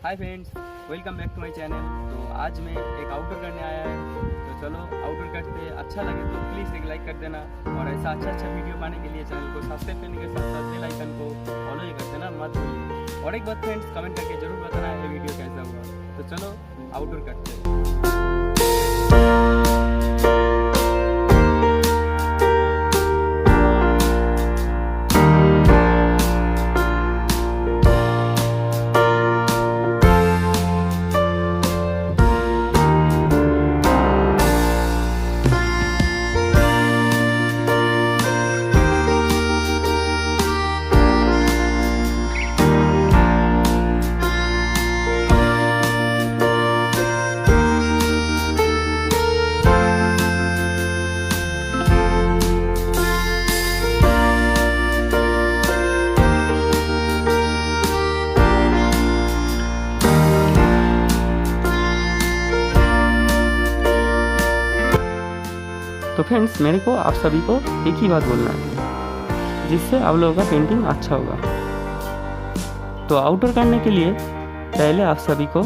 Hi friends, welcome back to my channel. तो आज मैं एक आउटडोर करने आया है। तो चलो आउटडोर करते, अच्छा लगे तो प्लीज़ एक लाइक कर देना और ऐसा अच्छा वीडियो पाने के लिए चैनल को सब्सक्राइब करने के साथ साथ बेल आइकन को फॉलो ही कर देना मत भूलिए। और एक बात फ्रेंड्स, कमेंट करके जरूर बताना ये वीडियो कैसा हुआ। तो चलो आउटडोर करते हैं। तो फ्रेंड्स, मेरे को आप सभी को एक ही बात बोलना है जिससे आप लोगों का पेंटिंग अच्छा होगा। तो आउटडोर करने के लिए पहले आप सभी को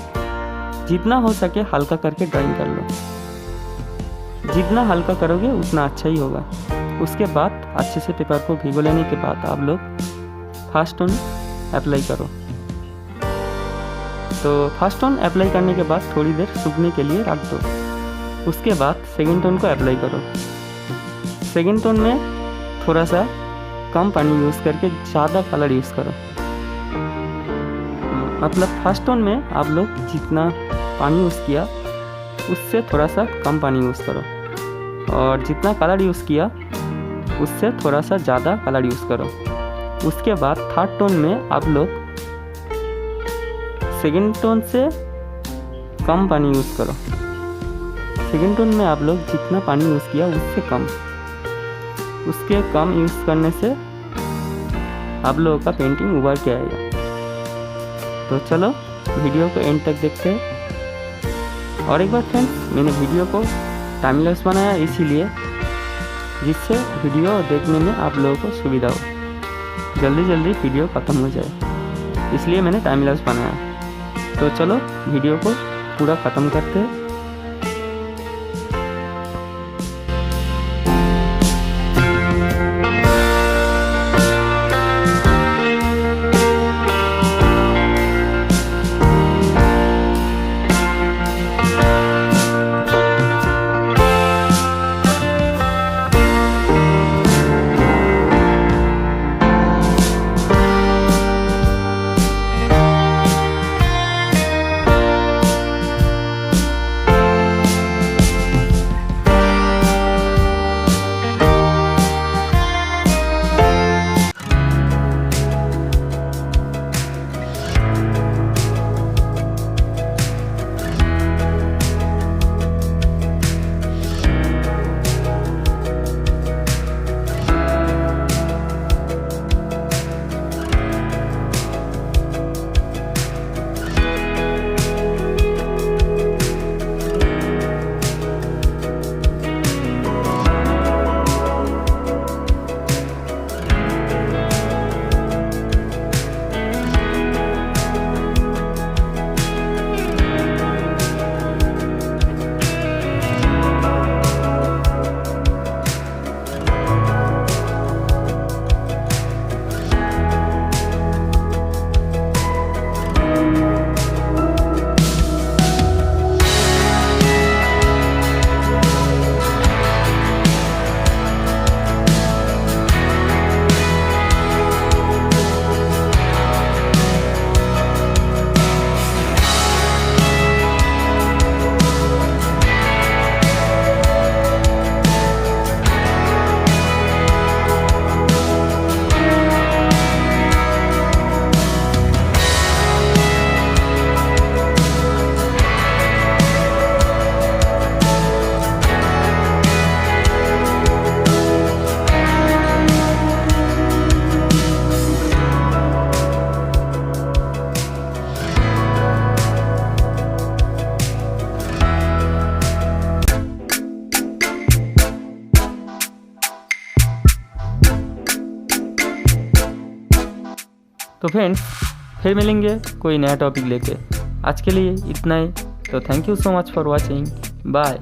जितना हो सके हल्का करके ड्राइंग कर लो। जितना हल्का करोगे उतना अच्छा ही होगा। उसके बाद अच्छे से पेपर को भिगो लेने के बाद आप लोग फर्स्ट टोन अप्लाई करो। तो फर्स्ट टोन अप्लाई करने के बाद थोड़ी देर सूखने के लिए रख दो। उसके बाद सेकंड टोन को अप्लाई करो। सेकंड टोन में थोड़ा सा कम पानी यूज़ करके ज़्यादा कलर यूज़ करो। मतलब फर्स्ट टोन में आप लोग जितना पानी यूज़ किया उससे थोड़ा सा कम पानी यूज़ करो, और जितना कलर यूज़ किया उससे थोड़ा सा ज़्यादा कलर यूज़ करो। उसके बाद थर्ड टोन में आप लोग सेकंड टोन से कम पानी यूज़ करो। सेकंड टोन में आप लोग जितना पानी यूज़ किया उससे कम, उसके कम यूज़ करने से आप लोगों का पेंटिंग उभर के आएगा। तो चलो वीडियो को एंड तक देखते हैं। और एक बार फ्रेंड्स, मैंने वीडियो को टाइम लैप्स बनाया इसीलिए जिससे वीडियो देखने में आप लोगों को सुविधा हो, जल्दी वीडियो ख़त्म हो जाए, इसलिए मैंने टाइम लैप्स बनाया। तो चलो वीडियो को पूरा ख़त्म करते हैं। तो फ्रेंड्स, फिर मिलेंगे कोई नया टॉपिक लेके। आज के लिए इतना ही। तो thank you so much for watching, bye.